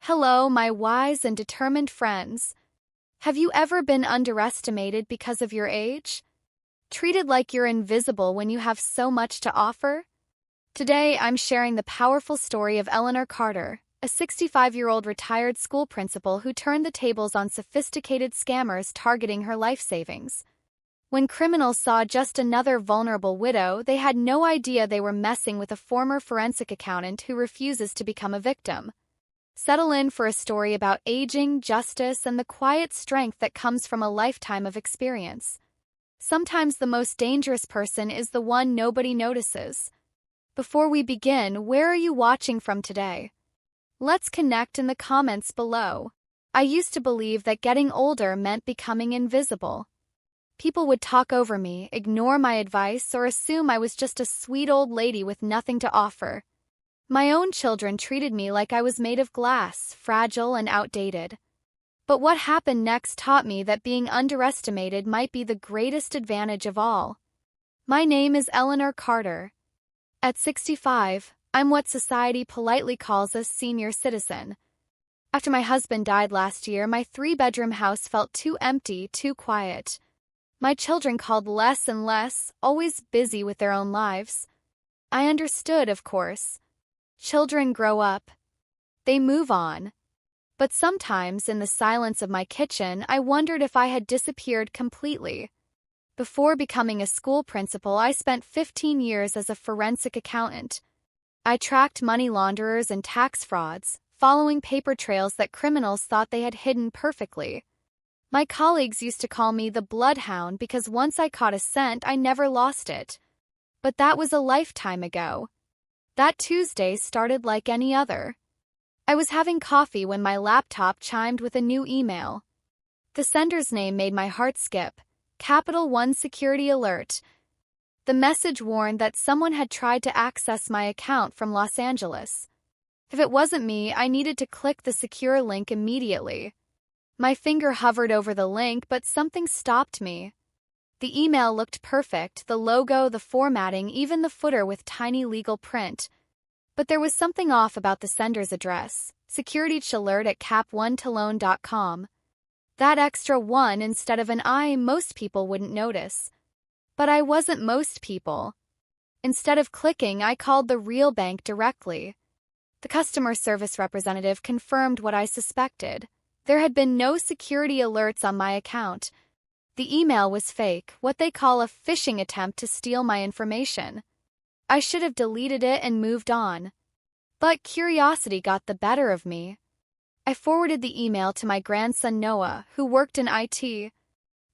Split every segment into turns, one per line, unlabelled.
Hello, my wise and determined friends. Have you ever been underestimated because of your age? Treated like you're invisible when you have so much to offer? Today, I'm sharing the powerful story of Eleanor Carter, a 65-year-old retired school principal who turned the tables on sophisticated scammers targeting her life savings. When criminals saw just another vulnerable widow, they had no idea they were messing with a former forensic accountant who refuses to become a victim. Settle in for a story about aging, justice, and the quiet strength that comes from a lifetime of experience. Sometimes the most dangerous person is the one nobody notices. Before we begin, where are you watching from today? Let's connect in the comments below. I used to believe that getting older meant becoming invisible. People would talk over me, ignore my advice, or assume I was just a sweet old lady with nothing to offer. My own children treated me like I was made of glass, fragile and outdated. But what happened next taught me that being underestimated might be the greatest advantage of all. My name is Eleanor Carter. At 65, I'm what society politely calls a senior citizen. After my husband died last year, my 3-bedroom house felt too empty, too quiet. My children called less and less, always busy with their own lives. I understood, of course. Children grow up. They move on. But sometimes, in the silence of my kitchen, I wondered if I had disappeared completely. Before becoming a school principal, I spent 15 years as a forensic accountant. I tracked money launderers and tax frauds, following paper trails that criminals thought they had hidden perfectly. My colleagues used to call me the bloodhound because once I caught a scent, I never lost it. But that was a lifetime ago. That Tuesday started like any other. I was having coffee when my laptop chimed with a new email. The sender's name made my heart skip. Capital One Security Alert. The message warned that someone had tried to access my account from Los Angeles. If it wasn't me, I needed to click the secure link immediately. My finger hovered over the link, but something stopped me. The email looked perfect, the logo, the formatting, even the footer with tiny legal print. But there was something off about the sender's address, securityalert@cap1toloan.com. That extra one instead of an I most people wouldn't notice. But I wasn't most people. Instead of clicking, I called the real bank directly. The customer service representative confirmed what I suspected. There had been no security alerts on my account. The email was fake, what they call a phishing attempt to steal my information. I should have deleted it and moved on. But curiosity got the better of me. I forwarded the email to my grandson Noah, who worked in IT.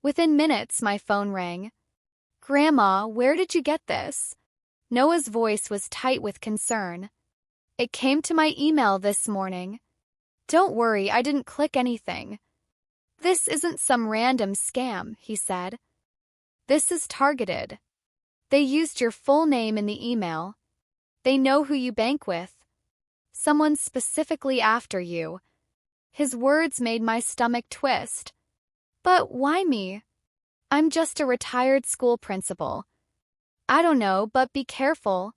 Within minutes, my phone rang. "Grandma, where did you get this?" Noah's voice was tight with concern. "It came to my email this morning." "Don't worry, I didn't click anything." "This isn't some random scam," he said. "This is targeted. They used your full name in the email. They know who you bank with. Someone specifically after you." His words made my stomach twist. "But why me? I'm just a retired school principal." "I don't know, but be careful.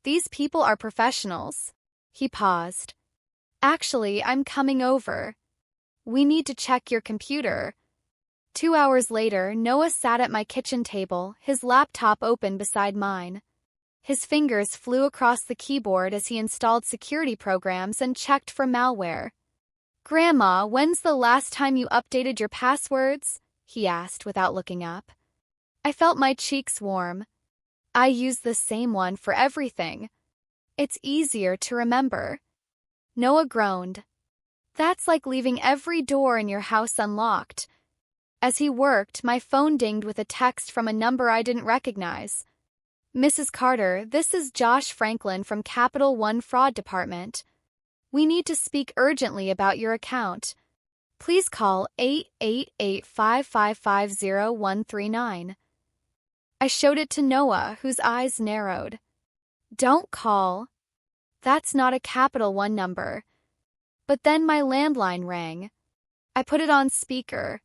These people are professionals." He paused. "Actually, I'm coming over. We need to check your computer." 2 hours later, Noah sat at my kitchen table, his laptop open beside mine. His fingers flew across the keyboard as he installed security programs and checked for malware. "Grandma, when's the last time you updated your passwords?" he asked without looking up. I felt my cheeks warm. I use the same one for everything. It's easier to remember. Noah groaned. "That's like leaving every door in your house unlocked." As he worked, my phone dinged with a text from a number I didn't recognize. "Mrs. Carter, this is Josh Franklin from Capital One Fraud Department. We need to speak urgently about your account. Please call 888-555-0139. I showed it to Noah, whose eyes narrowed. "Don't call. That's not a Capital One number." But then my landline rang. I put it on speaker.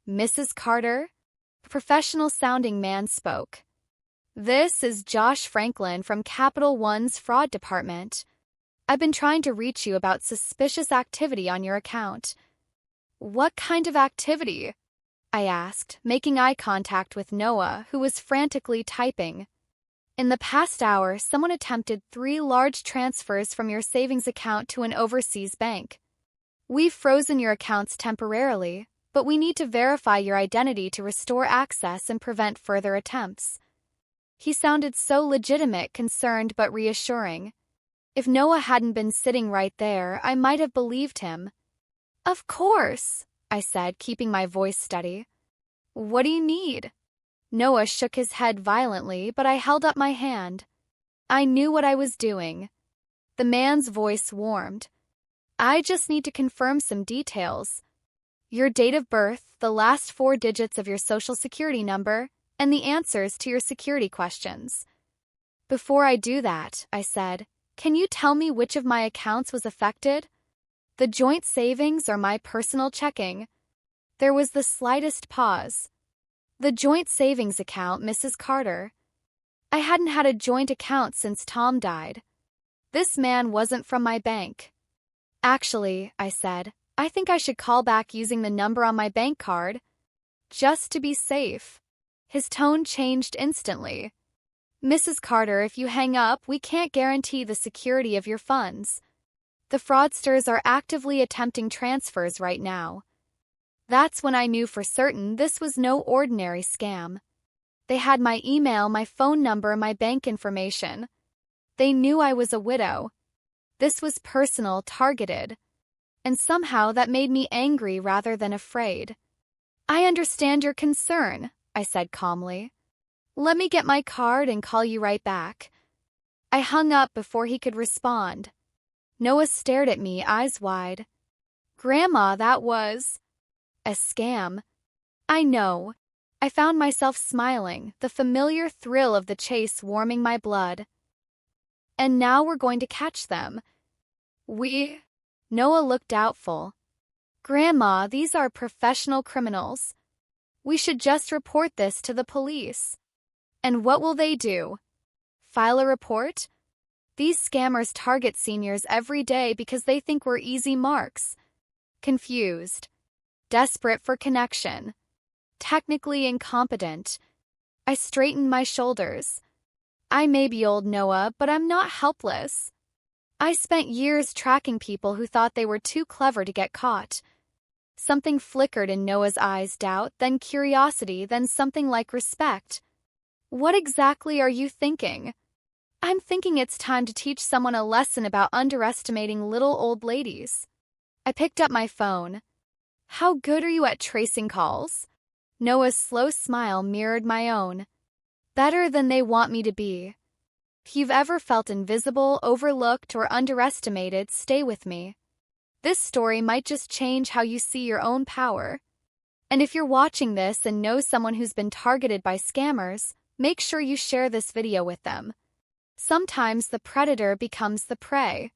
"Mrs. Carter?" A professional-sounding man spoke. "This is Josh Franklin from Capital One's Fraud Department. I've been trying to reach you about suspicious activity on your account." "What kind of activity?" I asked, making eye contact with Noah, who was frantically typing. "In the past hour, someone attempted 3 large transfers from your savings account to an overseas bank. We've frozen your accounts temporarily, but we need to verify your identity to restore access and prevent further attempts." He sounded so legitimate, concerned but reassuring. If Noah hadn't been sitting right there, I might have believed him. "Of course," I said, keeping my voice steady. "What do you need?" Noah shook his head violently, but I held up my hand. I knew what I was doing. The man's voice warmed. "I just need to confirm some details. Your date of birth, the last 4 digits of your social security number, and the answers to your security questions." "Before I do that," I said, "can you tell me which of my accounts was affected? The joint savings or my personal checking?" There was the slightest pause. "The joint savings account, Mrs. Carter." I hadn't had a joint account since Tom died. This man wasn't from my bank. "Actually," I said, "I think I should call back using the number on my bank card. Just to be safe." His tone changed instantly. "Mrs. Carter, if you hang up, we can't guarantee the security of your funds. The fraudsters are actively attempting transfers right now." That's when I knew for certain this was no ordinary scam. They had my email, my phone number, my bank information. They knew I was a widow. This was personal, targeted. And somehow that made me angry rather than afraid. "I understand your concern," I said calmly. "Let me get my card and call you right back." I hung up before he could respond. Noah stared at me, eyes wide. "Grandma, that was a scam." "I know." I found myself smiling, the familiar thrill of the chase warming my blood. "And now we're going to catch them." "We?" Noah looked doubtful. "Grandma, these are professional criminals. We should just report this to the police." "And what will they do? File a report?" "These scammers target seniors every day because they think we're easy marks." Confused. Desperate for connection. Technically incompetent. I straightened my shoulders. "I may be old, Noah, but I'm not helpless. I spent years tracking people who thought they were too clever to get caught." Something flickered in Noah's eyes, doubt, then curiosity, then something like respect. "What exactly are you thinking?" "I'm thinking it's time to teach someone a lesson about underestimating little old ladies." I picked up my phone. "How good are you at tracing calls?" Noah's slow smile mirrored my own. "Better than they want me to be." If you've ever felt invisible, overlooked, or underestimated, stay with me. This story might just change how you see your own power. And if you're watching this and know someone who's been targeted by scammers, make sure you share this video with them. Sometimes the predator becomes the prey.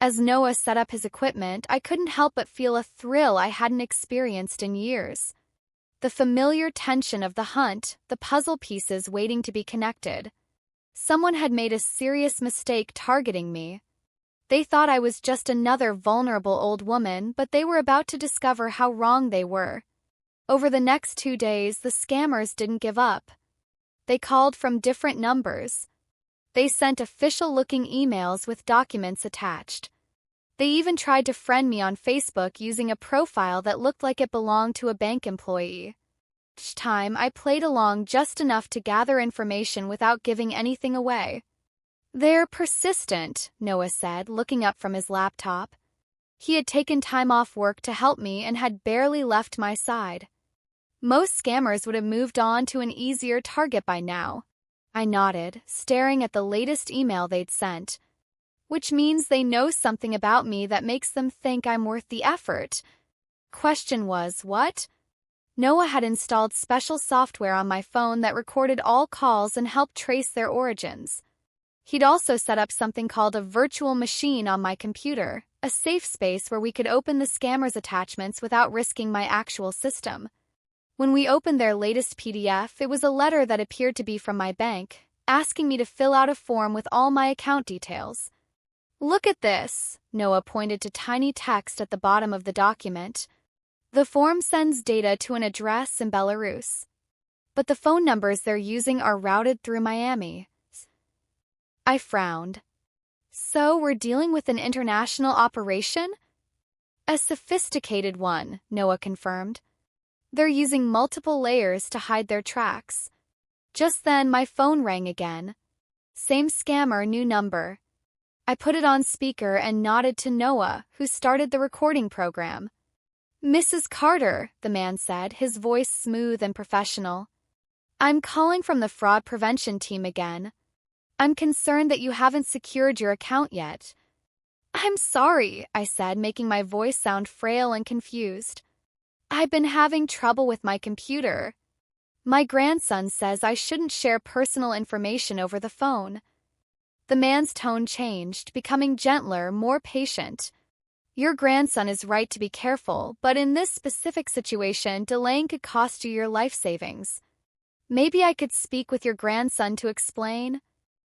As Noah set up his equipment, I couldn't help but feel a thrill I hadn't experienced in years. The familiar tension of the hunt, the puzzle pieces waiting to be connected. Someone had made a serious mistake targeting me. They thought I was just another vulnerable old woman, but they were about to discover how wrong they were. Over the next 2 days, the scammers didn't give up. They called from different numbers. They sent official-looking emails with documents attached. They even tried to friend me on Facebook using a profile that looked like it belonged to a bank employee. Each time, I played along just enough to gather information without giving anything away. "They're persistent," Noah said, looking up from his laptop. He had taken time off work to help me and had barely left my side. Most scammers would have moved on to an easier target by now. I nodded, staring at the latest email they'd sent. Which means they know something about me that makes them think I'm worth the effort. Question was, what? Noah had installed special software on my phone that recorded all calls and helped trace their origins. He'd also set up something called a virtual machine on my computer, a safe space where we could open the scammers' attachments without risking my actual system. When we opened their latest PDF, it was a letter that appeared to be from my bank, asking me to fill out a form with all my account details. Look at this, Noah pointed to tiny text at the bottom of the document. The form sends data to an address in Belarus, but the phone numbers they're using are routed through Miami. I frowned. So we're dealing with an international operation? A sophisticated one, Noah confirmed. They're using multiple layers to hide their tracks. Just then, my phone rang again. Same scammer, new number. I put it on speaker and nodded to Noah, who started the recording program. Mrs. Carter, the man said, his voice smooth and professional. I'm calling from the fraud prevention team again. I'm concerned that you haven't secured your account yet. I'm sorry, I said, making my voice sound frail and confused. I've been having trouble with my computer. My grandson says I shouldn't share personal information over the phone. The man's tone changed, becoming gentler, more patient. Your grandson is right to be careful, but in this specific situation, delaying could cost you your life savings. Maybe I could speak with your grandson to explain?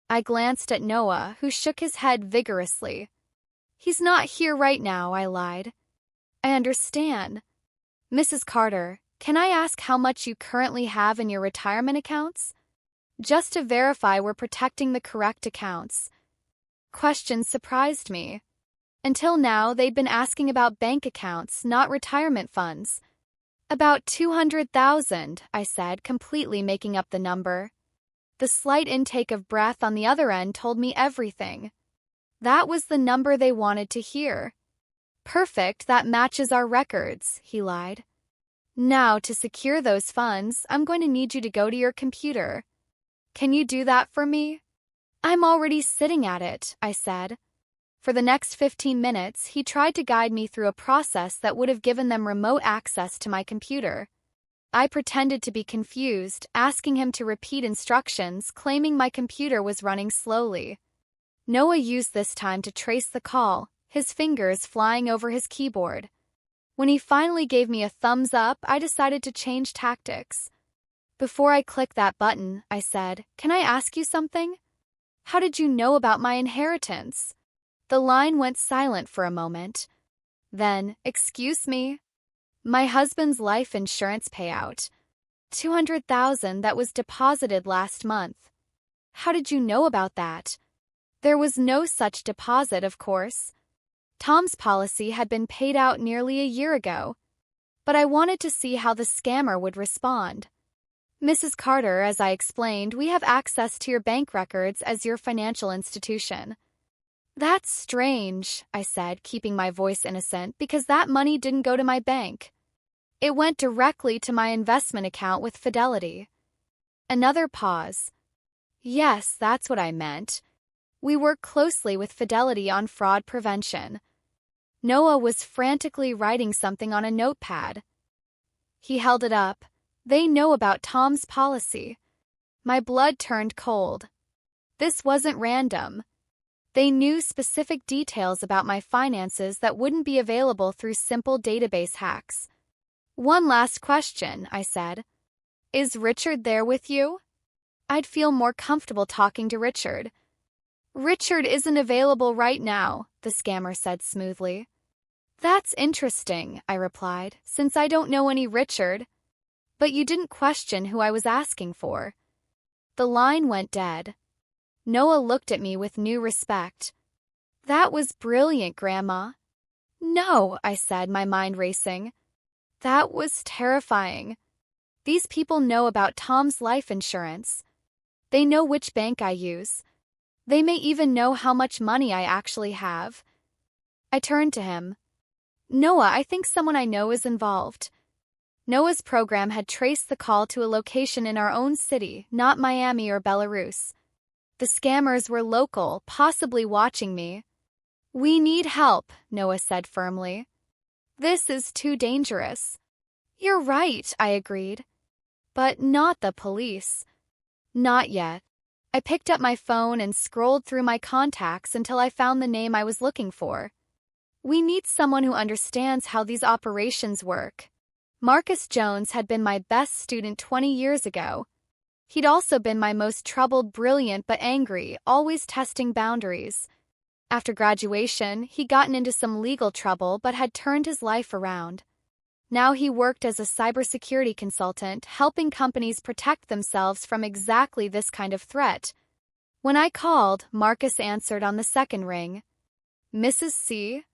I glanced at Noah, who shook his head vigorously. He's not here right now, I lied. I understand. Mrs. Carter, can I ask how much you currently have in your retirement accounts? Just to verify we're protecting the correct accounts. Questions surprised me. Until now, they'd been asking about bank accounts, not retirement funds. About 200,000, I said, completely making up the number. The slight intake of breath on the other end told me everything. That was the number they wanted to hear. Perfect, that matches our records, he lied. Now, to secure those funds, I'm going to need you to go to your computer. Can you do that for me? I'm already sitting at it, I said. For the next 15 minutes, he tried to guide me through a process that would have given them remote access to my computer. I pretended to be confused, asking him to repeat instructions, claiming my computer was running slowly. Noah used this time to trace the call, his fingers flying over his keyboard. When he finally gave me a thumbs up, I decided to change tactics. Before I click that button, I said, "Can I ask you something? How did you know about my inheritance?" The line went silent for a moment. Then, "Excuse me?" "My husband's life insurance payout. 200,000 that was deposited last month." "How did you know about that?" "There was no such deposit, of course. Tom's policy had been paid out nearly a year ago. But I wanted to see how the scammer would respond. Mrs. Carter, as I explained, we have access to your bank records as your financial institution." "That's strange," I said, keeping my voice innocent, because that money didn't go to my bank. It went directly to my investment account with Fidelity. Another pause. "Yes, that's what I meant. We work closely with Fidelity on fraud prevention." Noah was frantically writing something on a notepad. He held it up. "They know about Tom's policy." My blood turned cold. This wasn't random. They knew specific details about my finances that wouldn't be available through simple database hacks. "One last question," I said. "Is Richard there with you? I'd feel more comfortable talking to Richard." "Richard isn't available right now," the scammer said smoothly. "That's interesting," I replied, "since I don't know any Richard. But you didn't question who I was asking for." The line went dead. Noah looked at me with new respect. "That was brilliant, Grandma." "No," I said, my mind racing. "That was terrifying. These people know about Tom's life insurance. They know which bank I use. They may even know how much money I actually have." I turned to him. "Noah, I think someone I know is involved." Noah's program had traced the call to a location in our own city, not Miami or Belarus. The scammers were local, possibly watching me. "We need help," Noah said firmly. "This is too dangerous." "You're right," I agreed. "But not the police." "Not yet." I picked up my phone and scrolled through my contacts until I found the name I was looking for. "We need someone who understands how these operations work." Marcus Jones had been my best student 20 years ago. He'd also been my most troubled, brilliant but angry, always testing boundaries. After graduation, he'd gotten into some legal trouble but had turned his life around. Now he worked as a cybersecurity consultant, helping companies protect themselves from exactly this kind of threat. When I called, Marcus answered on the second ring. "Mrs. C?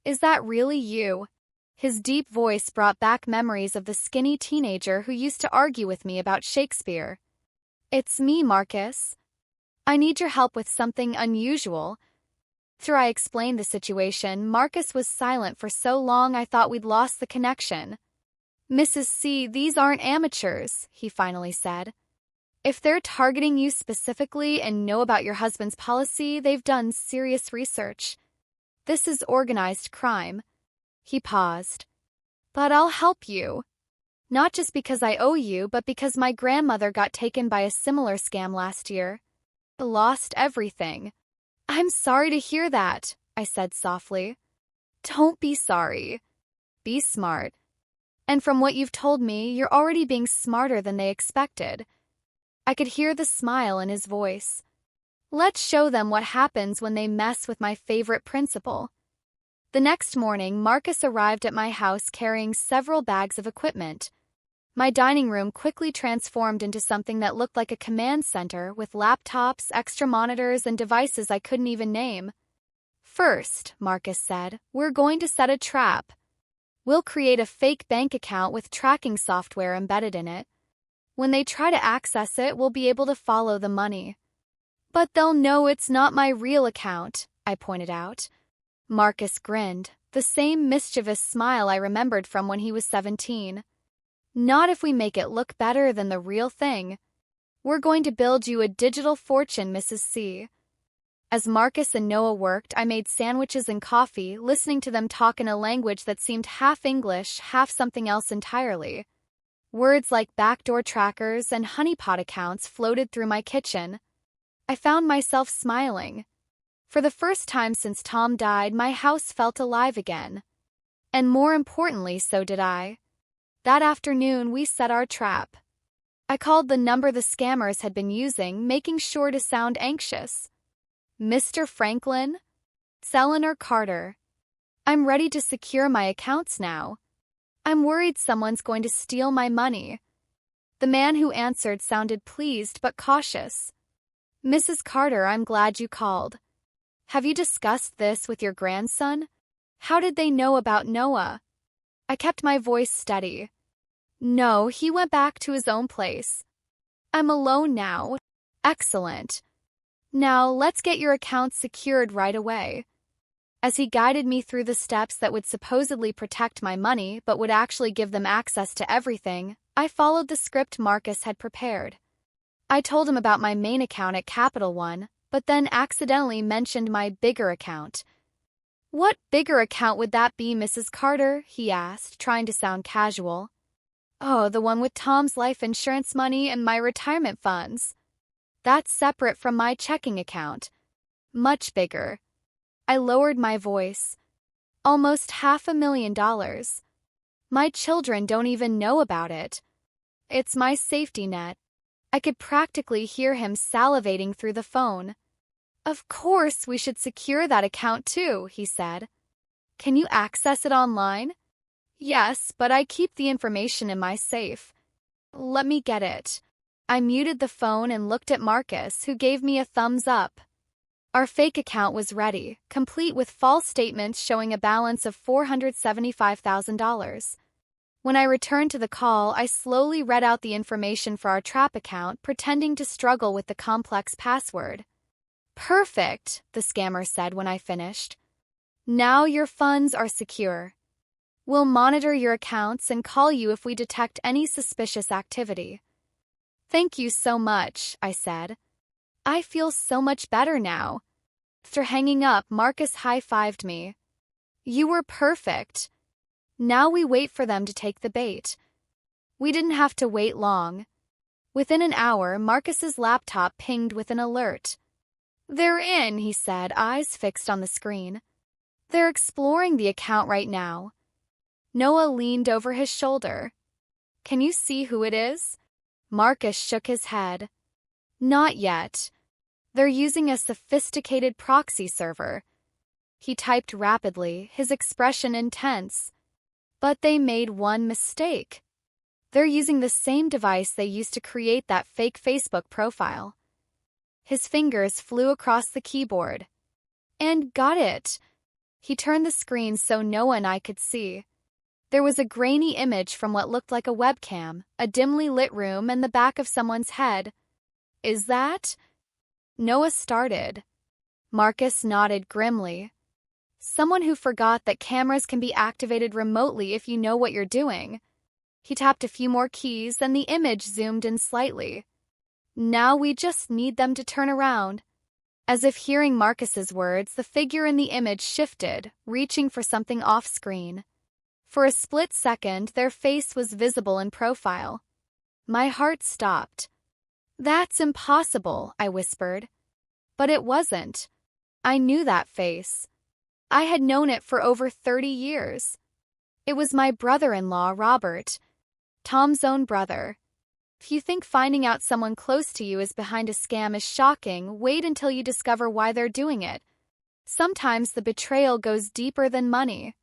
Is that really you?" His deep voice brought back memories of the skinny teenager who used to argue with me about Shakespeare. "It's me, Marcus. I need your help with something unusual." After I explained the situation, Marcus was silent for so long I thought we'd lost the connection. "Mrs. C, these aren't amateurs," he finally said. "If they're targeting you specifically and know about your husband's policy, they've done serious research. This is organized crime." He paused. "But I'll help you. Not just because I owe you, but because my grandmother got taken by a similar scam last year. Lost everything." "I'm sorry to hear that," I said softly. "Don't be sorry. Be smart. And from what you've told me, you're already being smarter than they expected." I could hear the smile in his voice. "Let's show them what happens when they mess with my favorite principal." The next morning, Marcus arrived at my house carrying several bags of equipment. My dining room quickly transformed into something that looked like a command center with laptops, extra monitors, and devices I couldn't even name. "First," Marcus said, "we're going to set a trap. We'll create a fake bank account with tracking software embedded in it. When they try to access it, we'll be able to follow the money." "But they'll know it's not my real account," I pointed out. Marcus grinned, the same mischievous smile I remembered from when he was 17. "Not if we make it look better than the real thing. We're going to build you a digital fortune, Mrs. C." As Marcus and Noah worked, I made sandwiches and coffee, listening to them talk in a language that seemed half English, half something else entirely. Words like backdoor trackers and honeypot accounts floated through my kitchen. I found myself smiling. For the first time since Tom died, my house felt alive again. And more importantly, so did I. That afternoon, we set our trap. I called the number the scammers had been using, making sure to sound anxious. "Mr. Franklin? It's Eleanor Carter. I'm ready to secure my accounts now. I'm worried someone's going to steal my money." The man who answered sounded pleased but cautious. "Mrs. Carter, I'm glad you called. Have you discussed this with your grandson? How did they know about Noah?" I kept my voice steady. "No, he went back to his own place. I'm alone now." "Excellent. Now let's get your accounts secured right away." As he guided me through the steps that would supposedly protect my money but would actually give them access to everything, I followed the script Marcus had prepared. I told him about my main account at Capital One, but then accidentally mentioned my bigger account. "What bigger account would that be, Mrs. Carter?" he asked, trying to sound casual. "Oh, the one with Tom's life insurance money and my retirement funds. That's separate from my checking account. Much bigger." I lowered my voice. "Almost $500,000. My children don't even know about it. It's my safety net." I could practically hear him salivating through the phone. "Of course, we should secure that account too," he said. "Can you access it online?" "Yes, but I keep the information in my safe." "Let me get it." I muted the phone and looked at Marcus, who gave me a thumbs up. Our fake account was ready, complete with false statements showing a balance of $475,000. When I returned to the call, I slowly read out the information for our trap account, pretending to struggle with the complex password. "Perfect," the scammer said when I finished. "Now your funds are secure. We'll monitor your accounts and call you if we detect any suspicious activity." "Thank you so much," I said. "I feel so much better now." After hanging up, Marcus high-fived me. "You were perfect. Now we wait for them to take the bait." We didn't have to wait long. Within an hour, Marcus's laptop pinged with an alert. "They're in," he said, eyes fixed on the screen. "They're exploring the account right now." Noah leaned over his shoulder. "Can you see who it is?" Marcus shook his head. "Not yet. They're using a sophisticated proxy server. He typed rapidly, his expression intense. But they made one mistake. They're using the same device they used to create that fake Facebook profile. His fingers flew across the keyboard. And got it. He turned the screen so Noah and I could see. There was a grainy image from what looked like a webcam, a dimly lit room, and the back of someone's head. Is that? Noah started. Marcus nodded grimly. Someone who forgot that cameras can be activated remotely if you know what you're doing. He tapped a few more keys and the image zoomed in slightly. Now we just need them to turn around. As if hearing Marcus's words, the figure in the image shifted, reaching for something off-screen. For a split second, their face was visible in profile. My heart stopped. That's impossible, I whispered. But it wasn't. I knew that face. I had known it for over 30 years. It was my brother-in-law, Robert. Tom's own brother. If you think finding out someone close to you is behind a scam is shocking, wait until you discover why they're doing it. Sometimes the betrayal goes deeper than money.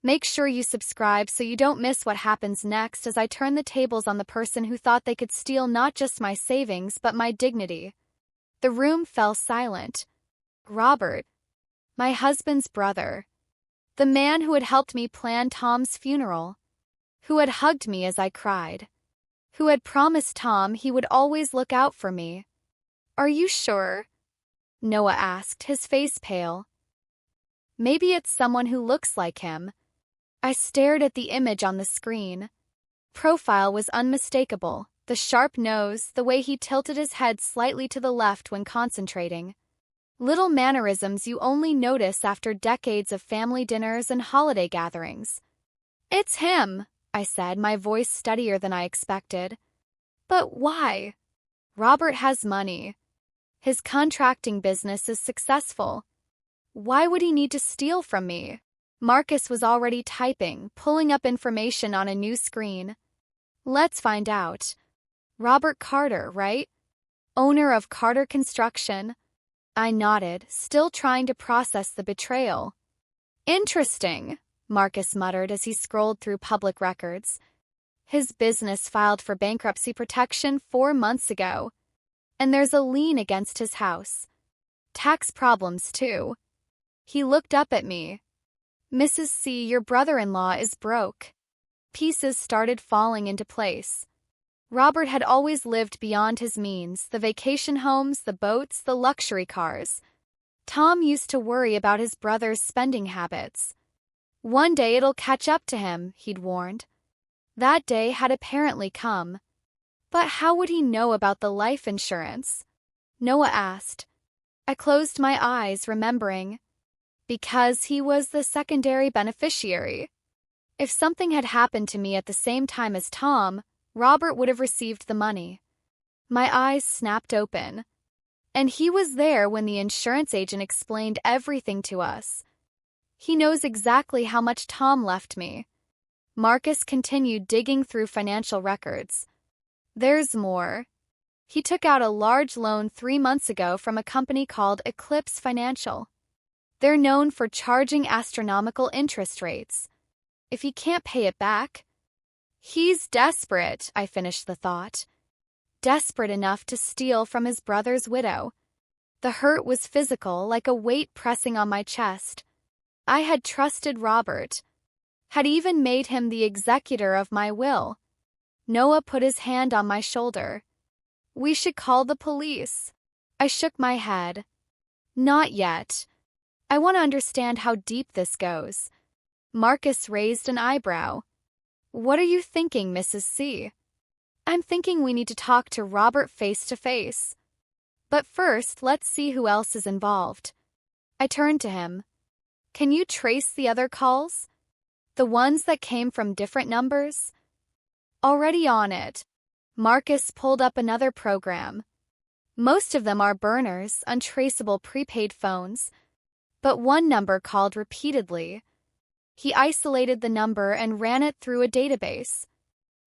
Make sure you subscribe so you don't miss what happens next as I turn the tables on the person who thought they could steal not just my savings but my dignity. The room fell silent. Robert, my husband's brother, the man who had helped me plan Tom's funeral, who had hugged me as I cried, who had promised Tom he would always look out for me. Are you sure? Noah asked, his face pale. Maybe it's someone who looks like him. I stared at the image on the screen. Profile was unmistakable, the sharp nose, the way he tilted his head slightly to the left when concentrating. Little mannerisms you only notice after decades of family dinners and holiday gatherings. It's him, I said, my voice steadier than I expected. But why? Robert has money. His contracting business is successful. Why would he need to steal from me? Marcus was already typing, pulling up information on a new screen. Let's find out. Robert Carter, right? Owner of Carter Construction. I nodded, still trying to process the betrayal. Interesting, Marcus muttered as he scrolled through public records. His business filed for bankruptcy protection 4 months ago. And there's a lien against his house. Tax problems, too. He looked up at me. Mrs. C, your brother-in-law is broke. Pieces started falling into place. Robert had always lived beyond his means, the vacation homes, the boats, the luxury cars. Tom used to worry about his brother's spending habits. One day it'll catch up to him, he'd warned. That day had apparently come. But how would he know about the life insurance? Noah asked. I closed my eyes, remembering. Because he was the secondary beneficiary. If something had happened to me at the same time as Tom, Robert would have received the money. My eyes snapped open. And he was there when the insurance agent explained everything to us. He knows exactly how much Tom left me. Marcus continued digging through financial records. There's more. He took out a large loan 3 months ago from a company called Eclipse Financial. They're known for charging astronomical interest rates. If he can't pay it back, he's desperate, I finished the thought. Desperate enough to steal from his brother's widow. The hurt was physical, like a weight pressing on my chest. I had trusted Robert, had even made him the executor of my will. Noah put his hand on my shoulder. We should call the police. I shook my head. Not yet. I want to understand how deep this goes. Marcus raised an eyebrow. What are you thinking, Mrs. C? I'm thinking we need to talk to Robert face to face. But first, let's see who else is involved. I turned to him. Can you trace the other calls? The ones that came from different numbers? Already on it. Marcus pulled up another program. Most of them are burners, untraceable prepaid phones. But one number called repeatedly. He isolated the number and ran it through a database.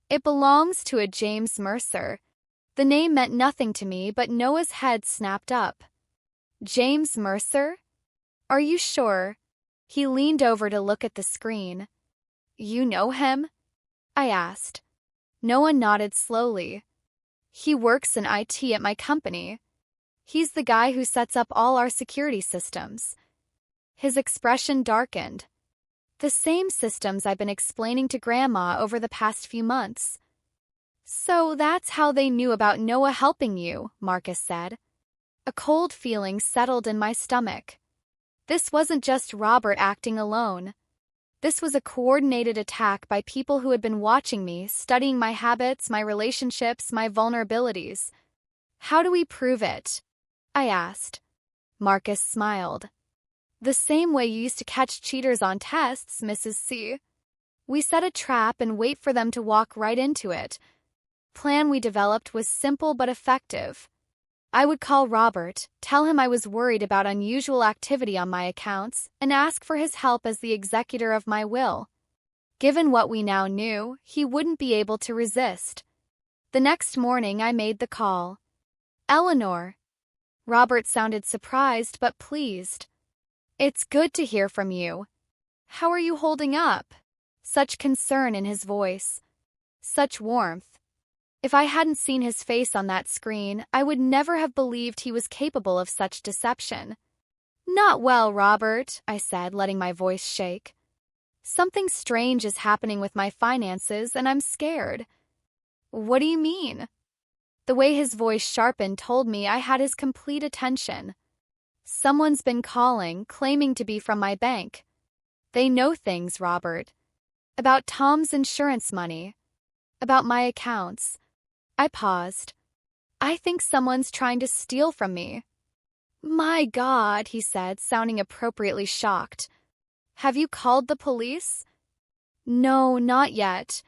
It belongs to a James Mercer. The name meant nothing to me, but Noah's head snapped up. James Mercer? Are you sure? He leaned over to look at the screen. You know him? I asked. Noah nodded slowly. He works in IT at my company. He's the guy who sets up all our security systems. His expression darkened. The same systems I've been explaining to Grandma over the past few months. So that's how they knew about Noah helping you, Marcus said. A cold feeling settled in my stomach. This wasn't just Robert acting alone. This was a coordinated attack by people who had been watching me, studying my habits, my relationships, my vulnerabilities. How do we prove it? I asked. Marcus smiled. The same way you used to catch cheaters on tests, Mrs. C. We set a trap and wait for them to walk right into it. Plan we developed was simple but effective. I would call Robert, tell him I was worried about unusual activity on my accounts, and ask for his help as the executor of my will. Given what we now knew, he wouldn't be able to resist. The next morning I made the call. Eleanor. Robert sounded surprised but pleased. It's good to hear from you. How are you holding up? Such concern in his voice. Such warmth. If I hadn't seen his face on that screen, I would never have believed he was capable of such deception. Not well, Robert, I said, letting my voice shake. Something strange is happening with my finances, and I'm scared. What do you mean? The way his voice sharpened told me I had his complete attention. Someone's been calling, claiming to be from my bank. They know things, Robert. About Tom's insurance money. About my accounts. I paused. I think someone's trying to steal from me. My God, he said, sounding appropriately shocked. Have you called the police? No, not yet.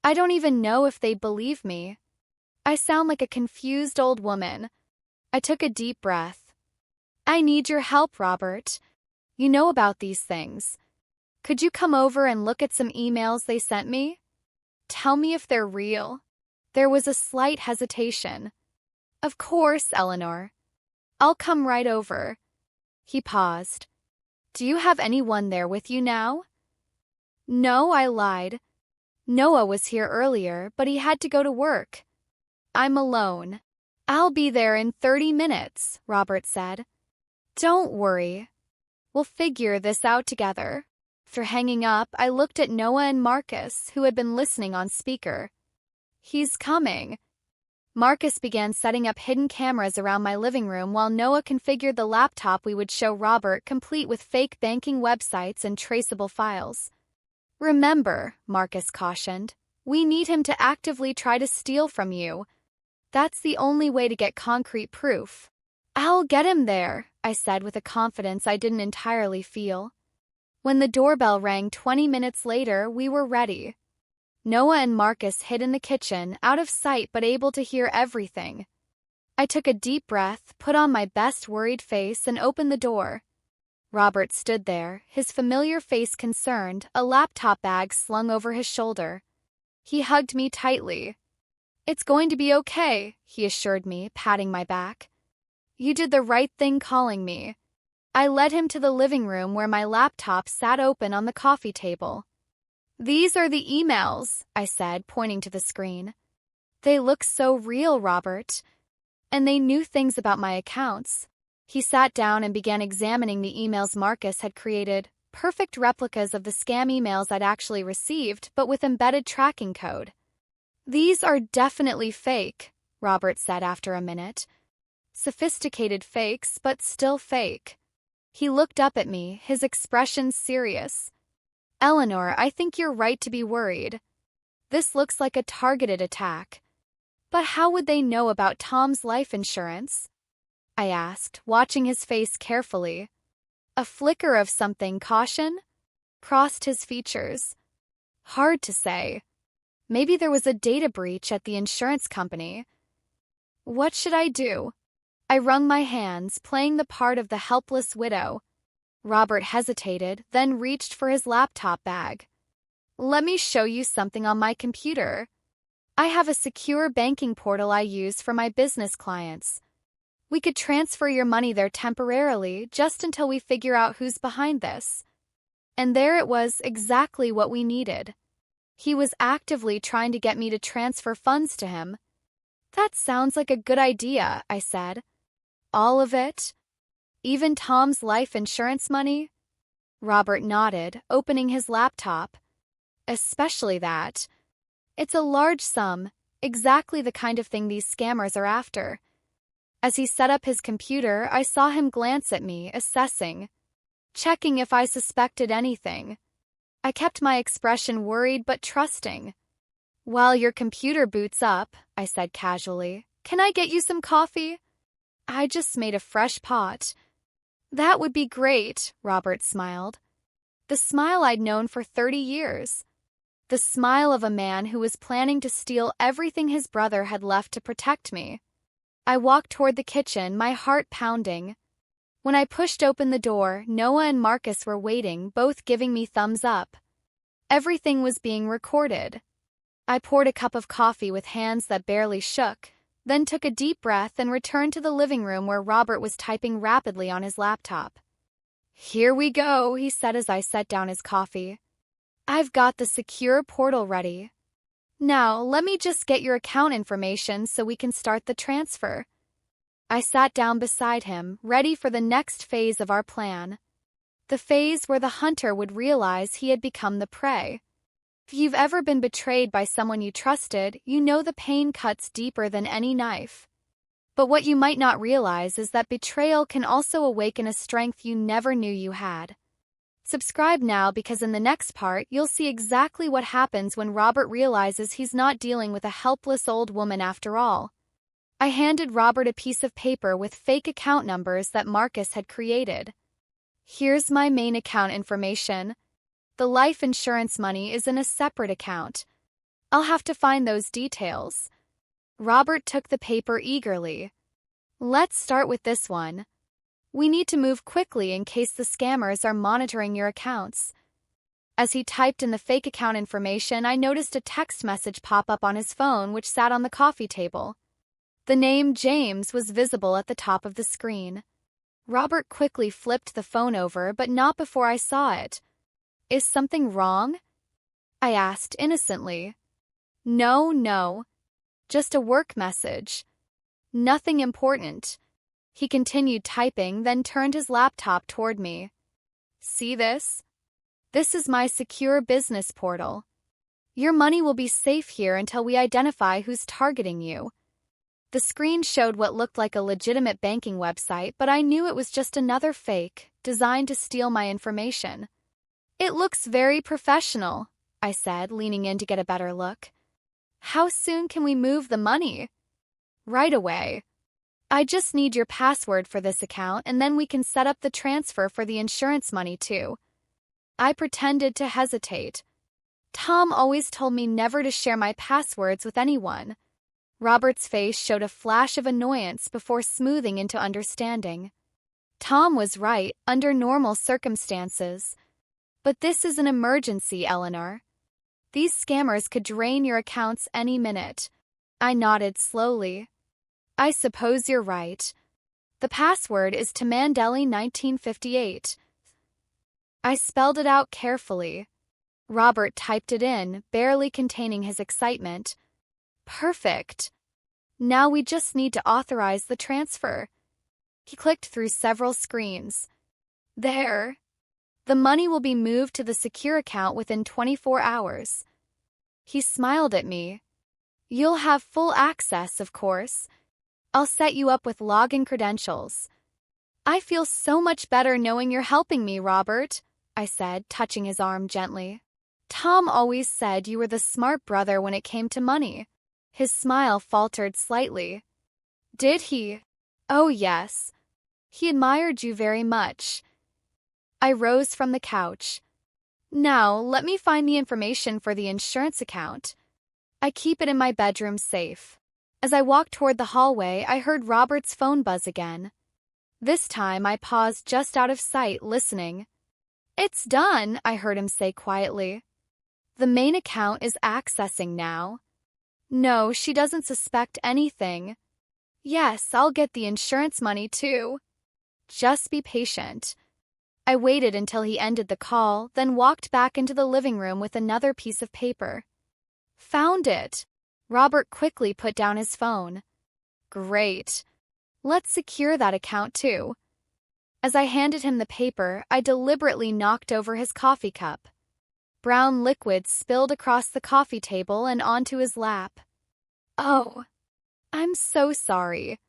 I don't even know if they believe me. I sound like a confused old woman. I took a deep breath. I need your help, Robert. You know about these things. Could you come over and look at some emails they sent me? Tell me if they're real. There was a slight hesitation. Of course, Eleanor. I'll come right over. He paused. Do you have anyone there with you now? No, I lied. Noah was here earlier, but he had to go to work. I'm alone. I'll be there in 30 minutes, Robert said. Don't worry. We'll figure this out together. After hanging up, I looked at Noah and Marcus, who had been listening on speaker. He's coming. Marcus began setting up hidden cameras around my living room while Noah configured the laptop we would show Robert, complete with fake banking websites and traceable files. Remember, Marcus cautioned, we need him to actively try to steal from you. That's the only way to get concrete proof. I'll get him there, I said with a confidence I didn't entirely feel. When the doorbell rang 20 minutes later, we were ready. Noah and Marcus hid in the kitchen, out of sight but able to hear everything. I took a deep breath, put on my best worried face, and opened the door. Robert stood there, his familiar face concerned, a laptop bag slung over his shoulder. He hugged me tightly. It's going to be okay, he assured me, patting my back. You did the right thing calling me. I led him to the living room where my laptop sat open on the coffee table. These are the emails, I said, pointing to the screen. They look so real, Robert. And they knew things about my accounts. He sat down and began examining the emails Marcus had created, perfect replicas of the scam emails I'd actually received, but with embedded tracking code. These are definitely fake, Robert said after a minute. Sophisticated fakes, but still fake. He looked up at me, his expression serious. Eleanor, I think you're right to be worried. This looks like a targeted attack. But how would they know about Tom's life insurance? I asked, watching his face carefully. A flicker of something, caution, crossed his features. Hard to say. Maybe there was a data breach at the insurance company. What should I do? I wrung my hands, playing the part of the helpless widow. Robert hesitated, then reached for his laptop bag. Let me show you something on my computer. I have a secure banking portal I use for my business clients. We could transfer your money there temporarily, just until we figure out who's behind this. And there it was, exactly what we needed. He was actively trying to get me to transfer funds to him. That sounds like a good idea, I said. All of it? Even Tom's life insurance money? Robert nodded, opening his laptop. Especially that. It's a large sum, exactly the kind of thing these scammers are after. As he set up his computer, I saw him glance at me, assessing, checking if I suspected anything. I kept my expression worried but trusting. While your computer boots up, I said casually, can I get you some coffee? I just made a fresh pot. That would be great, Robert smiled. The smile I'd known for 30 years. The smile of a man who was planning to steal everything his brother had left to protect me. I walked toward the kitchen, my heart pounding. When I pushed open the door, Noah and Marcus were waiting, both giving me thumbs up. Everything was being recorded. I poured a cup of coffee with hands that barely shook, then took a deep breath and returned to the living room where Robert was typing rapidly on his laptop. Here we go, he said as I set down his coffee. I've got the secure portal ready. Now, let me just get your account information so we can start the transfer. I sat down beside him, ready for the next phase of our plan. The phase where the hunter would realize he had become the prey. If you've ever been betrayed by someone you trusted, you know the pain cuts deeper than any knife. But what you might not realize is that betrayal can also awaken a strength you never knew you had. Subscribe now because in the next part, you'll see exactly what happens when Robert realizes he's not dealing with a helpless old woman after all. I handed Robert a piece of paper with fake account numbers that Marcus had created. Here's my main account information. The life insurance money is in a separate account. I'll have to find those details. Robert took the paper eagerly. Let's start with this one. We need to move quickly in case the scammers are monitoring your accounts. As he typed in the fake account information, I noticed a text message pop up on his phone which sat on the coffee table. The name James was visible at the top of the screen. Robert quickly flipped the phone over, but not before I saw it. Is something wrong? I asked innocently. No. Just a work message. Nothing important. He continued typing, then turned his laptop toward me. See this? This is my secure business portal. Your money will be safe here until we identify who's targeting you. The screen showed what looked like a legitimate banking website, but I knew it was just another fake, designed to steal my information. It looks very professional, I said, leaning in to get a better look. How soon can we move the money? Right away. I just need your password for this account and then we can set up the transfer for the insurance money too. I pretended to hesitate. Tom always told me never to share my passwords with anyone. Robert's face showed a flash of annoyance before smoothing into understanding. Tom was right, under normal circumstances. But this is an emergency, Eleanor. These scammers could drain your accounts any minute. I nodded slowly. I suppose you're right. The password is to Mandeli 1958. I spelled it out carefully. Robert typed it in, barely containing his excitement. Perfect. Now we just need to authorize the transfer. He clicked through several screens. There. The money will be moved to the secure account within 24 hours. He smiled at me. You'll have full access, of course. I'll set you up with login credentials. I feel so much better knowing you're helping me, Robert, I said, touching his arm gently. Tom always said you were the smart brother when it came to money. His smile faltered slightly. Did he? Oh, yes. He admired you very much. I rose from the couch. Now, let me find the information for the insurance account. I keep it in my bedroom safe. As I walked toward the hallway, I heard Robert's phone buzz again. This time, I paused just out of sight, listening. It's done, I heard him say quietly. The main account is accessing now. No, she doesn't suspect anything. Yes, I'll get the insurance money too. Just be patient. I waited until he ended the call, then walked back into the living room with another piece of paper. Found it. Robert quickly put down his phone. Great. Let's secure that account too. As I handed him the paper, I deliberately knocked over his coffee cup. Brown liquid spilled across the coffee table and onto his lap. Oh, I'm so sorry,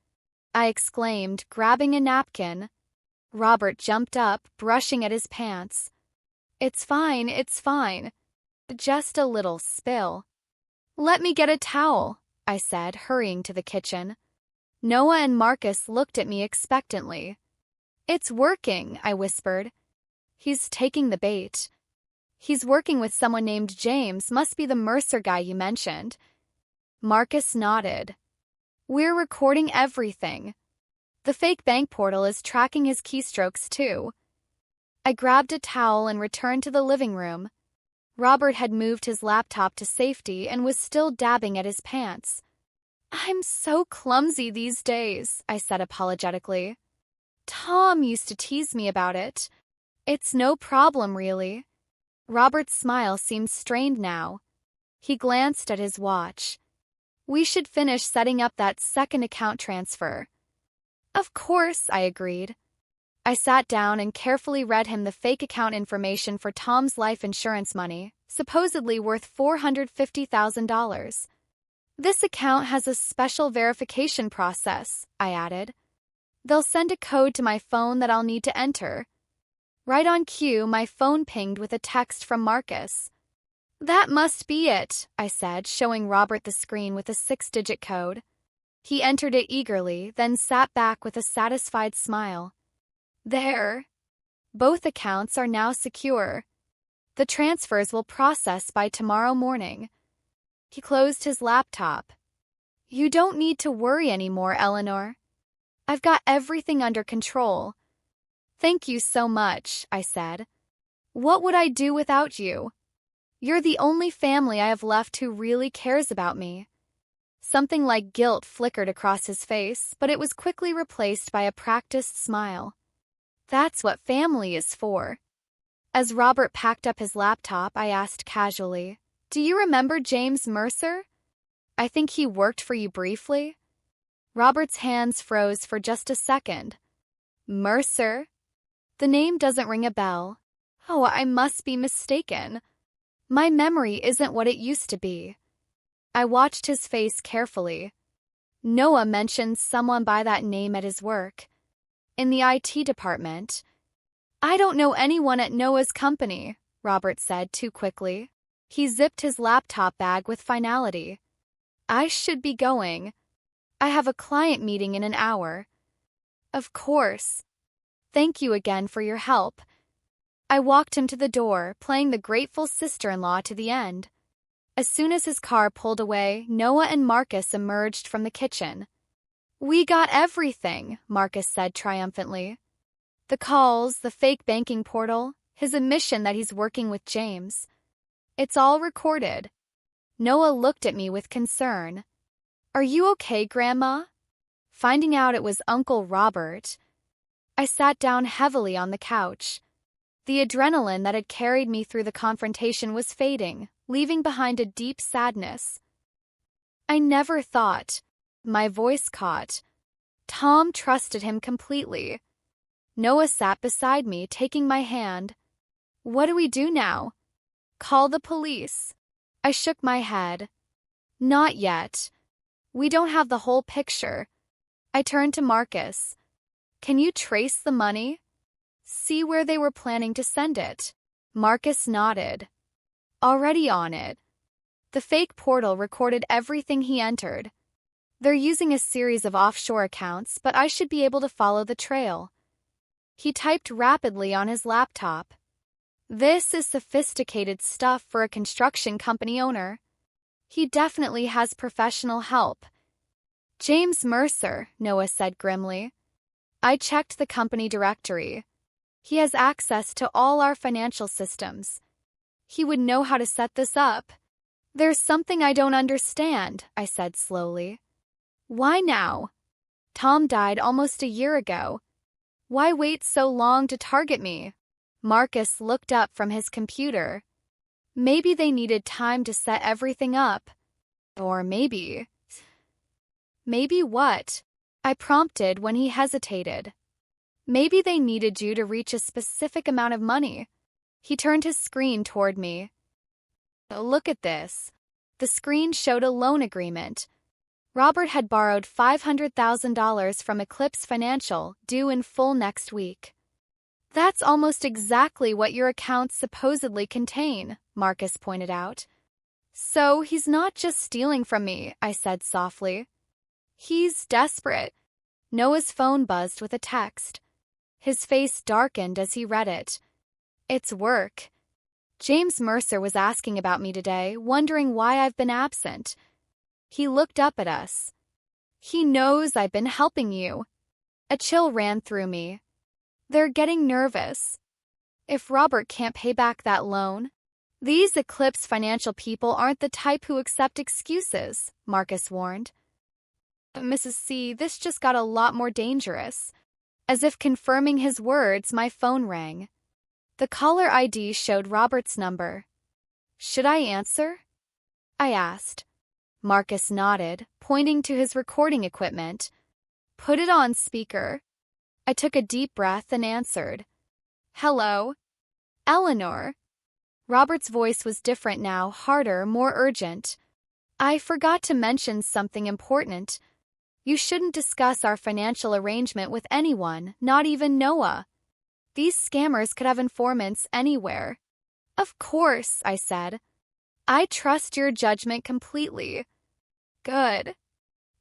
I exclaimed, grabbing a napkin. Robert jumped up, brushing at his pants. It's fine, it's fine. Just a little spill. Let me get a towel, I said, hurrying to the kitchen. Noah and Marcus looked at me expectantly. It's working, I whispered. He's taking the bait. He's working with someone named James, must be the Mercer guy you mentioned. Marcus nodded. We're recording everything. The fake bank portal is tracking his keystrokes too. I grabbed a towel and returned to the living room. Robert had moved his laptop to safety and was still dabbing at his pants. I'm so clumsy these days, I said apologetically. Tom used to tease me about it. It's no problem, really. Robert's smile seemed strained now. He glanced at his watch. We should finish setting up that second account transfer. Of course, I agreed. I sat down and carefully read him the fake account information for Tom's life insurance money, supposedly worth $450,000. This account has a special verification process, I added. They'll send a code to my phone that I'll need to enter. Right on cue, my phone pinged with a text from Marcus. That must be it, I said, showing Robert the screen with a 6-digit code. He entered it eagerly, then sat back with a satisfied smile. There. Both accounts are now secure. The transfers will process by tomorrow morning. He closed his laptop. You don't need to worry anymore, Eleanor. I've got everything under control. Thank you so much, I said. What would I do without you? You're the only family I have left who really cares about me. Something like guilt flickered across his face, but it was quickly replaced by a practiced smile. That's what family is for. As Robert packed up his laptop, I asked casually, Do you remember James Mercer? I think he worked for you briefly. Robert's hands froze for just a second. Mercer? The name doesn't ring a bell. Oh, I must be mistaken. My memory isn't what it used to be. I watched his face carefully. Noah mentioned someone by that name at his work. In the IT department. I don't know anyone at Noah's company, Robert said too quickly. He zipped his laptop bag with finality. I should be going. I have a client meeting in an hour. Of course. Thank you again for your help. I walked him to the door, playing the grateful sister-in-law to the end. As soon as his car pulled away, Noah and Marcus emerged from the kitchen. We got everything, Marcus said triumphantly. The calls, the fake banking portal, his admission that he's working with James. It's all recorded. Noah looked at me with concern. Are you okay, Grandma? Finding out it was Uncle Robert, I sat down heavily on the couch. The adrenaline that had carried me through the confrontation was fading, leaving behind a deep sadness. I never thought. My voice caught. Tom trusted him completely. Noah sat beside me, taking my hand. What do we do now? Call the police. I shook my head. Not yet. We don't have the whole picture. I turned to Marcus. Can you trace the money? See where they were planning to send it. Marcus nodded. Already on it. The fake portal recorded everything he entered. They're using a series of offshore accounts, but I should be able to follow the trail. He typed rapidly on his laptop. This is sophisticated stuff for a construction company owner. He definitely has professional help. James Mercer, Noah said grimly. I checked the company directory. He has access to all our financial systems. He would know how to set this up. There's something I don't understand, I said slowly. Why now? Tom died almost a year ago. Why wait so long to target me? Marcus looked up from his computer. Maybe they needed time to set everything up. Or maybe... Maybe what? I prompted when he hesitated. Maybe they needed you to reach a specific amount of money. He turned his screen toward me. Look at this. The screen showed a loan agreement. Robert had borrowed $500,000 from Eclipse Financial, due in full next week. That's almost exactly what your accounts supposedly contain, Marcus pointed out. So he's not just stealing from me, I said softly. He's desperate. Noah's phone buzzed with a text. His face darkened as he read it. It's work. James Mercer was asking about me today, wondering why I've been absent. He looked up at us. He knows I've been helping you. A chill ran through me. They're getting nervous. If Robert can't pay back that loan, these Eclipse Financial people aren't the type who accept excuses, Marcus warned. Mrs. C, this just got a lot more dangerous. As if confirming his words, my phone rang. The caller ID showed Robert's number. Should I answer? I asked. Marcus nodded, pointing to his recording equipment. Put it on speaker. I took a deep breath and answered. Hello? Eleanor. Robert's voice was different now, harder, more urgent. I forgot to mention something important. You shouldn't discuss our financial arrangement with anyone, not even Noah. These scammers could have informants anywhere. Of course, I said. I trust your judgment completely. Good.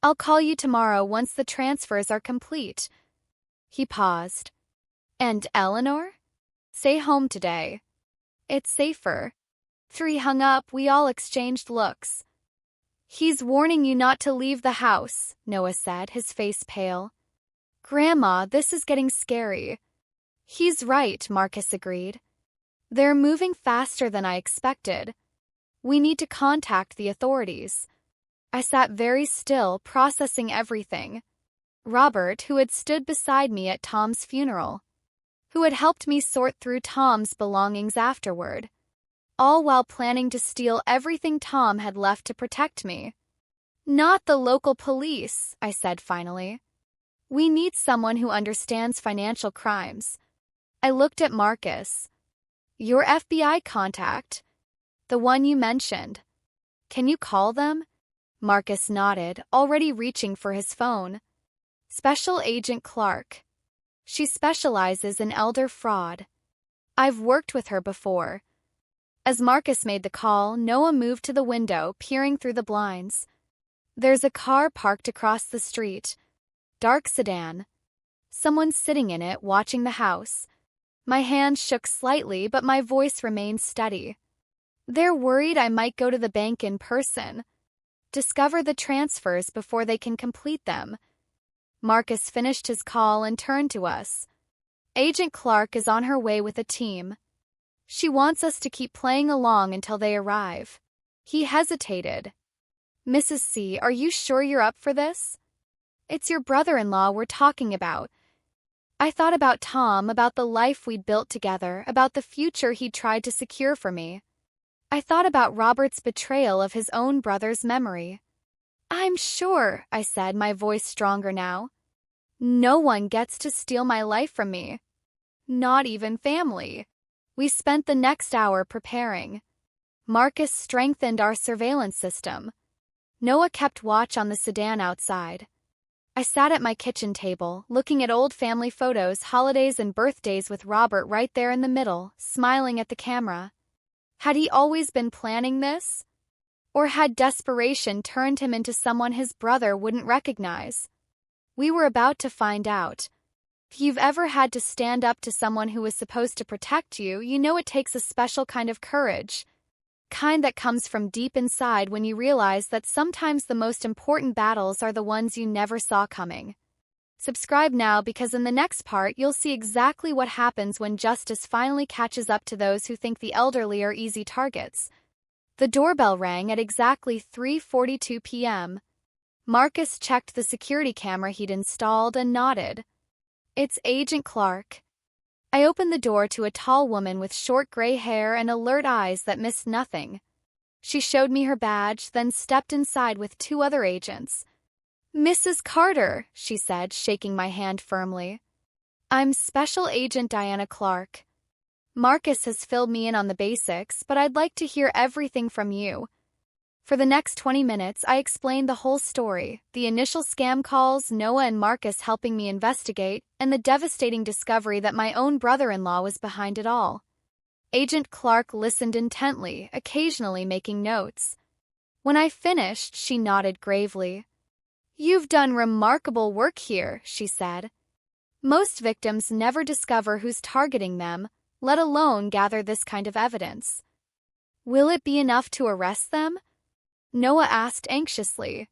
I'll call you tomorrow once the transfers are complete. He paused. And Eleanor? Stay home today. It's safer. 3 hung up, we all exchanged looks. He's warning you not to leave the house, Noah said, his face pale. Grandma, this is getting scary. He's right, Marcus agreed. They're moving faster than I expected. We need to contact the authorities. I sat very still, processing everything. Robert, who had stood beside me at Tom's funeral, who had helped me sort through Tom's belongings afterward, all while planning to steal everything Tom had left to protect me. Not the local police, I said finally. We need someone who understands financial crimes. I looked at Marcus. Your FBI contact, the one you mentioned. Can you call them? Marcus nodded, already reaching for his phone. Special Agent Clark. She specializes in elder fraud. I've worked with her before. As Marcus made the call, Noah moved to the window, peering through the blinds. There's a car parked across the street. Dark sedan. Someone's sitting in it, watching the house. My hand shook slightly, but my voice remained steady. They're worried I might go to the bank in person. Discover the transfers before they can complete them. Marcus finished his call and turned to us. Agent Clark is on her way with a team. She wants us to keep playing along until they arrive. He hesitated. Mrs. C, are you sure you're up for this? It's your brother-in-law we're talking about. I thought about Tom, about the life we'd built together, about the future he'd tried to secure for me. I thought about Robert's betrayal of his own brother's memory. I'm sure, I said, my voice stronger now. No one gets to steal my life from me. Not even family. We spent the next hour preparing. Marcus strengthened our surveillance system. Noah kept watch on the sedan outside. I sat at my kitchen table, looking at old family photos, holidays and birthdays with Robert right there in the middle, smiling at the camera. Had he always been planning this? Or had desperation turned him into someone his brother wouldn't recognize? We were about to find out. If you've ever had to stand up to someone who was supposed to protect you, you know it takes a special kind of courage. Kind that comes from deep inside when you realize that sometimes the most important battles are the ones you never saw coming. Subscribe now because in the next part you'll see exactly what happens when justice finally catches up to those who think the elderly are easy targets. The doorbell rang at exactly 3:42 p.m. Marcus checked the security camera he'd installed and nodded. It's Agent Clark. I opened the door to a tall woman with short gray hair and alert eyes that missed nothing. She showed me her badge, then stepped inside with two other agents. "Mrs. Carter," she said, shaking my hand firmly. "I'm Special Agent Diana Clark. Marcus has filled me in on the basics, but I'd like to hear everything from you." For the next 20 minutes, I explained the whole story, the initial scam calls, Noah and Marcus helping me investigate, and the devastating discovery that my own brother-in-law was behind it all. Agent Clark listened intently, occasionally making notes. When I finished, she nodded gravely. "You've done remarkable work here," she said. "Most victims never discover who's targeting them, let alone gather this kind of evidence." "Will it be enough to arrest them?" Noah asked anxiously.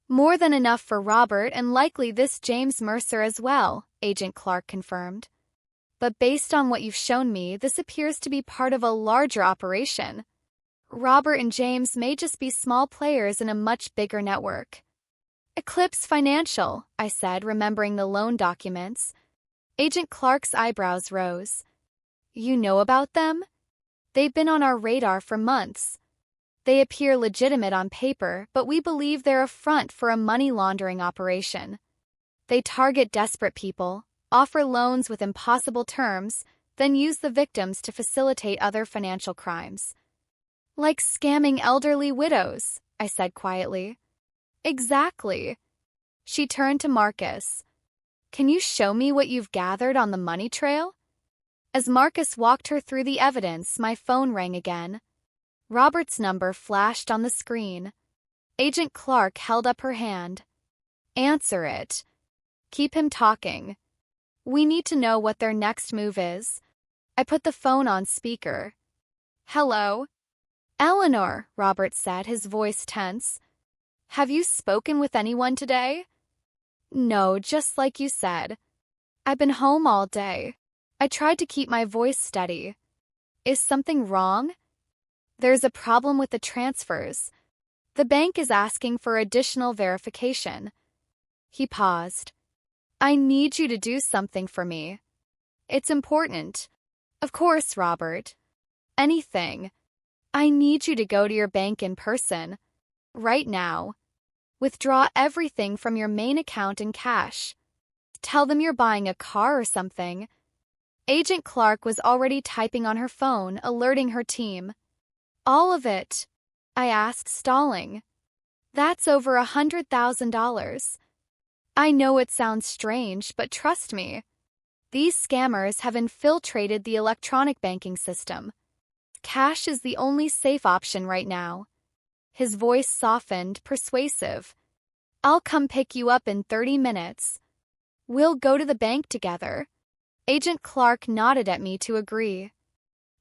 "More than enough for Robert and likely this James Mercer as well," Agent Clark confirmed. "But based on what you've shown me, this appears to be part of a larger operation. Robert and James may just be small players in a much bigger network." "Eclipse Financial," I said, remembering the loan documents. Agent Clark's eyebrows rose. "You know about them?" "They've been on our radar for months. They appear legitimate on paper, but we believe they're a front for a money laundering operation. They target desperate people, offer loans with impossible terms, then use the victims to facilitate other financial crimes." "Like scamming elderly widows," I said quietly. "Exactly." She turned to Marcus. "Can you show me what you've gathered on the money trail?" As Marcus walked her through the evidence, my phone rang again. Robert's number flashed on the screen. Agent Clark held up her hand. "Answer it. Keep him talking. We need to know what their next move is." I put the phone on speaker. "Hello?" "Eleanor," Robert said, his voice tense. "Have you spoken with anyone today?" "No, just like you said. I've been home all day." I tried to keep my voice steady. "Is something wrong?" "There's a problem with the transfers. The bank is asking for additional verification." He paused. "I need you to do something for me. It's important." "Of course, Robert. Anything. I need you to go to your bank in person. Right now. Withdraw everything from your main account in cash. Tell them you're buying a car or something." Agent Clark was already typing on her phone, alerting her team. "All of it?" I asked, stalling. "That's over $100,000. I know it sounds strange, but trust me. These scammers have infiltrated the electronic banking system. Cash is the only safe option right now." His voice softened, persuasive. "I'll come pick you up in 30 minutes. We'll go to the bank together." Agent Clark nodded at me to agree.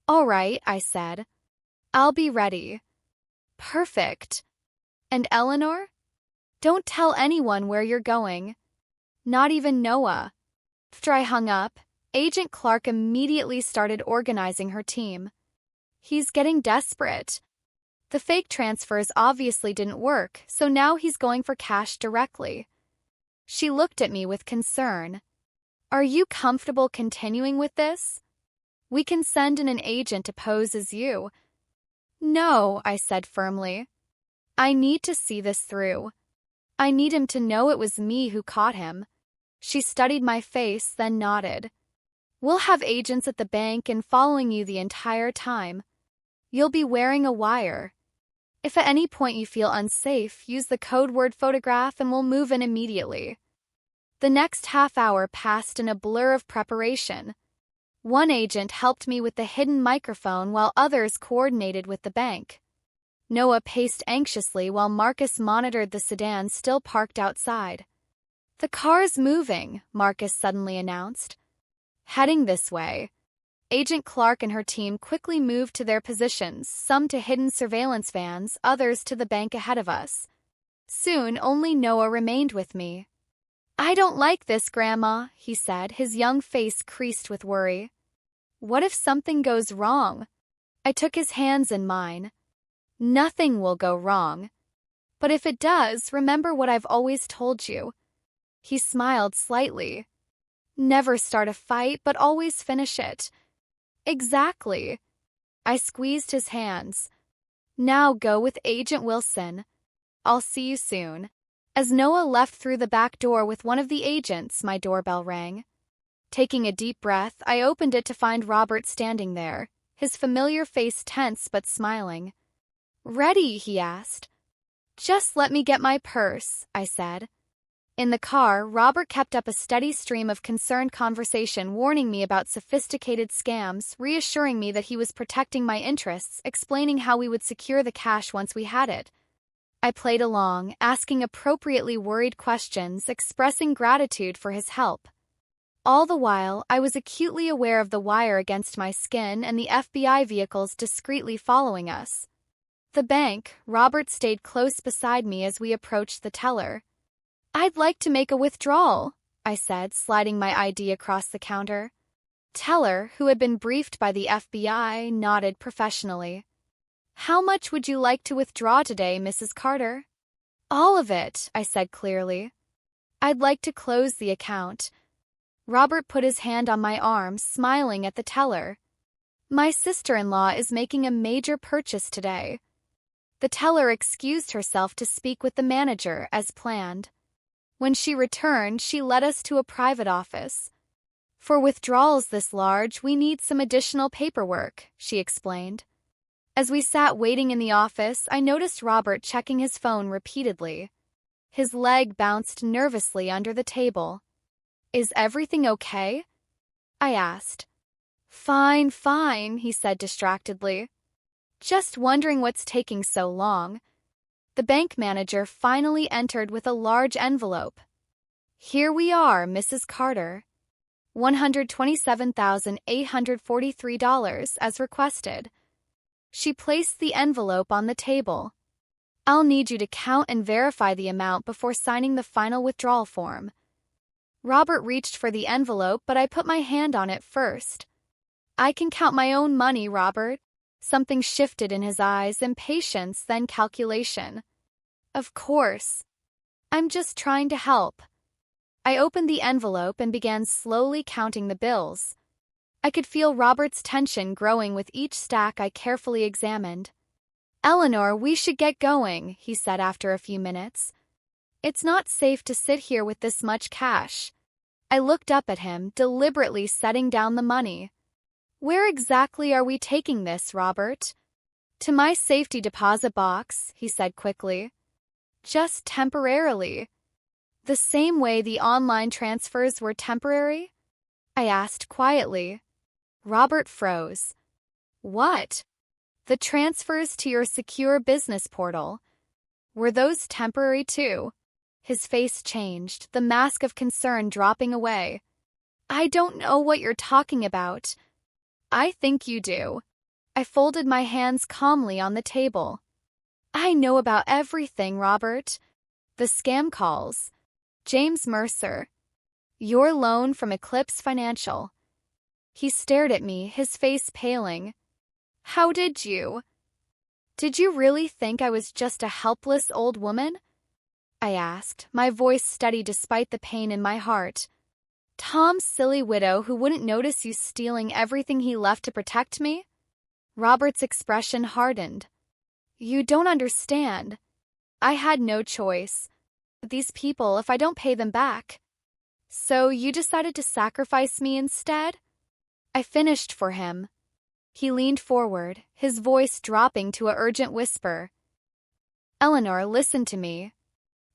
"All right," I said. "I'll be ready." "Perfect. And Eleanor? Don't tell anyone where you're going. Not even Noah." After I hung up, Agent Clark immediately started organizing her team. "He's getting desperate. The fake transfers obviously didn't work, so now he's going for cash directly." She looked at me with concern. "Are you comfortable continuing with this? We can send in an agent to pose as you." "No," I said firmly. "I need to see this through. I need him to know it was me who caught him." She studied my face, then nodded. "We'll have agents at the bank and following you the entire time. You'll be wearing a wire. If at any point you feel unsafe, use the code word photograph and we'll move in immediately." The next half hour passed in a blur of preparation. One agent helped me with the hidden microphone while others coordinated with the bank. Noah paced anxiously while Marcus monitored the sedan still parked outside. "The car's moving," Marcus suddenly announced. "Heading this way." Agent Clark and her team quickly moved to their positions, some to hidden surveillance vans, others to the bank ahead of us. Soon, only Noah remained with me. "I don't like this, Grandma," he said, his young face creased with worry. "What if something goes wrong?" I took his hands in mine. "Nothing will go wrong. But if it does, remember what I've always told you." He smiled slightly. Never start a fight, but always finish it. Exactly. I squeezed his hands. Now go with Agent Wilson. I'll see you soon. As Noah left through the back door with one of the agents, my doorbell rang. Taking a deep breath, I opened it to find Robert standing there, his familiar face tense but smiling. "Ready?" he asked. "Just let me get my purse," I said. In the car, Robert kept up a steady stream of concerned conversation, warning me about sophisticated scams, reassuring me that he was protecting my interests, explaining how we would secure the cash once we had it. I played along, asking appropriately worried questions, expressing gratitude for his help. All the while, I was acutely aware of the wire against my skin and the FBI vehicles discreetly following us. The bank, Robert stayed close beside me as we approached the teller. "I'd like to make a withdrawal," I said, sliding my ID across the counter. Teller, who had been briefed by the FBI, nodded professionally. "How much would you like to withdraw today, Mrs. Carter?" "All of it," I said clearly. "I'd like to close the account." Robert put his hand on my arm, smiling at the teller. "My sister-in-law is making a major purchase today." The teller excused herself to speak with the manager, as planned. When she returned, she led us to a private office. "For withdrawals this large, we need some additional paperwork," she explained. As we sat waiting in the office, I noticed Robert checking his phone repeatedly. His leg bounced nervously under the table. "Is everything okay?" I asked. "Fine, fine," he said distractedly. "Just wondering what's taking so long." The bank manager finally entered with a large envelope. "Here we are, Mrs. Carter. $127,843 as requested." She placed the envelope on the table. "I'll need you to count and verify the amount before signing the final withdrawal form." Robert reached for the envelope, but I put my hand on it first. "I can count my own money, Robert." Something shifted in his eyes, impatience, then calculation. "Of course. I'm just trying to help." I opened the envelope and began slowly counting the bills. I could feel Robert's tension growing with each stack I carefully examined. "Eleanor, we should get going," he said after a few minutes. "It's not safe to sit here with this much cash." I looked up at him, deliberately setting down the money. "Where exactly are we taking this, Robert?" "To my safety deposit box," he said quickly. "Just temporarily." "The same way the online transfers were temporary?" I asked quietly. Robert froze. "What?" "The transfers to your secure business portal. Were those temporary too?" His face changed, the mask of concern dropping away. "I don't know what you're talking about." "I think you do." I folded my hands calmly on the table. "I know about everything, Robert. The scam calls. James Mercer. Your loan from Eclipse Financial." He stared at me, his face paling. "How did you? Did you really think I was just a helpless old woman?" I asked, my voice steady despite the pain in my heart. "Tom's silly widow who wouldn't notice you stealing everything he left to protect me?" Robert's expression hardened. "You don't understand. I had no choice. These people, if I don't pay them back." "So you decided to sacrifice me instead?" I finished for him. He leaned forward, his voice dropping to an urgent whisper. "Eleanor, listen to me.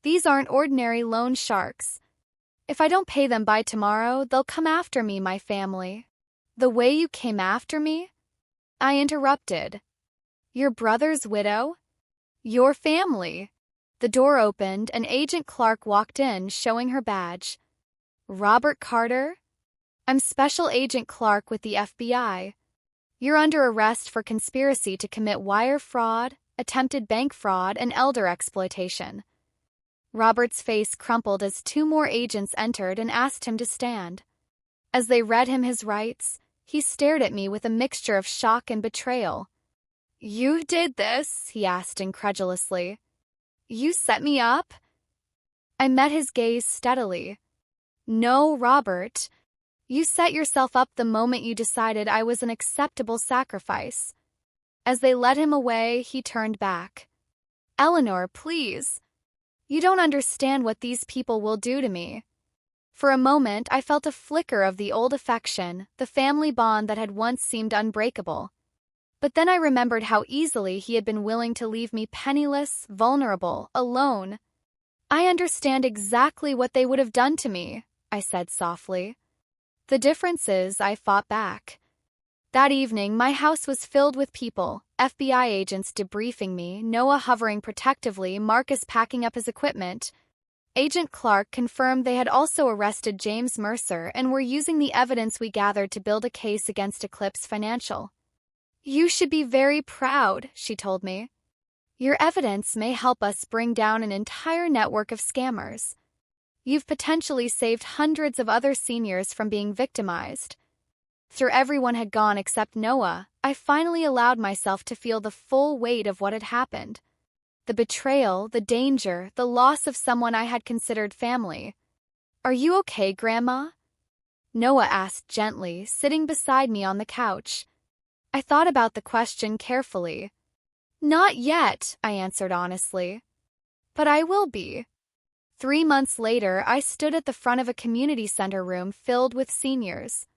These aren't ordinary loan sharks. If I don't pay them by tomorrow, they'll come after me, my family." "The way you came after me?" I interrupted. "Your brother's widow? Your family?" The door opened and Agent Clark walked in, showing her badge. "Robert Carter? I'm Special Agent Clark with the FBI. You're under arrest for conspiracy to commit wire fraud, attempted bank fraud, and elder exploitation." Robert's face crumpled as two more agents entered and asked him to stand. As they read him his rights, he stared at me with a mixture of shock and betrayal. "You did this?" he asked incredulously. "You set me up?" I met his gaze steadily. "No, Robert. You set yourself up the moment you decided I was an acceptable sacrifice. As they led him away, he turned back. Eleanor, please. You don't understand what these people will do to me. For a moment, I felt a flicker of the old affection, the family bond that had once seemed unbreakable. But then I remembered how easily he had been willing to leave me penniless, vulnerable, alone. I understand exactly what they would have done to me, I said softly. The difference is I fought back. That evening, my house was filled with people, FBI agents debriefing me, Noah hovering protectively, Marcus packing up his equipment. Agent Clark confirmed they had also arrested James Mercer and were using the evidence we gathered to build a case against Eclipse Financial. You should be very proud, she told me. Your evidence may help us bring down an entire network of scammers. You've potentially saved hundreds of other seniors from being victimized. After everyone had gone except Noah, I finally allowed myself to feel the full weight of what had happened. The betrayal, the danger, the loss of someone I had considered family. Are you okay, Grandma? Noah asked gently, sitting beside me on the couch. I thought about the question carefully. Not yet, I answered honestly. But I will be. 3 months later, I stood at the front of a community center room filled with seniors.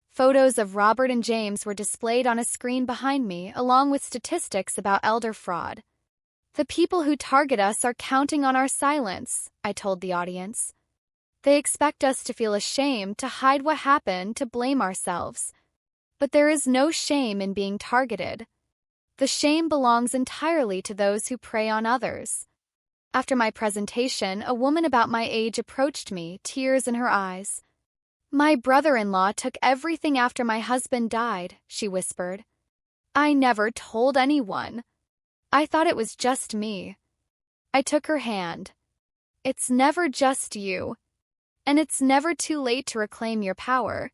Photos of Robert and James were displayed on a screen behind me, along with statistics about elder fraud. The people who target us are counting on our silence, I told the audience. They expect us to feel ashamed, to hide what happened, to blame ourselves. But there is no shame in being targeted. The shame belongs entirely to those who prey on others. After my presentation, a woman about my age approached me, tears in her eyes. My brother-in-law took everything after my husband died, she whispered. I never told anyone. I thought it was just me. I took her hand. It's never just you. And it's never too late to reclaim your power.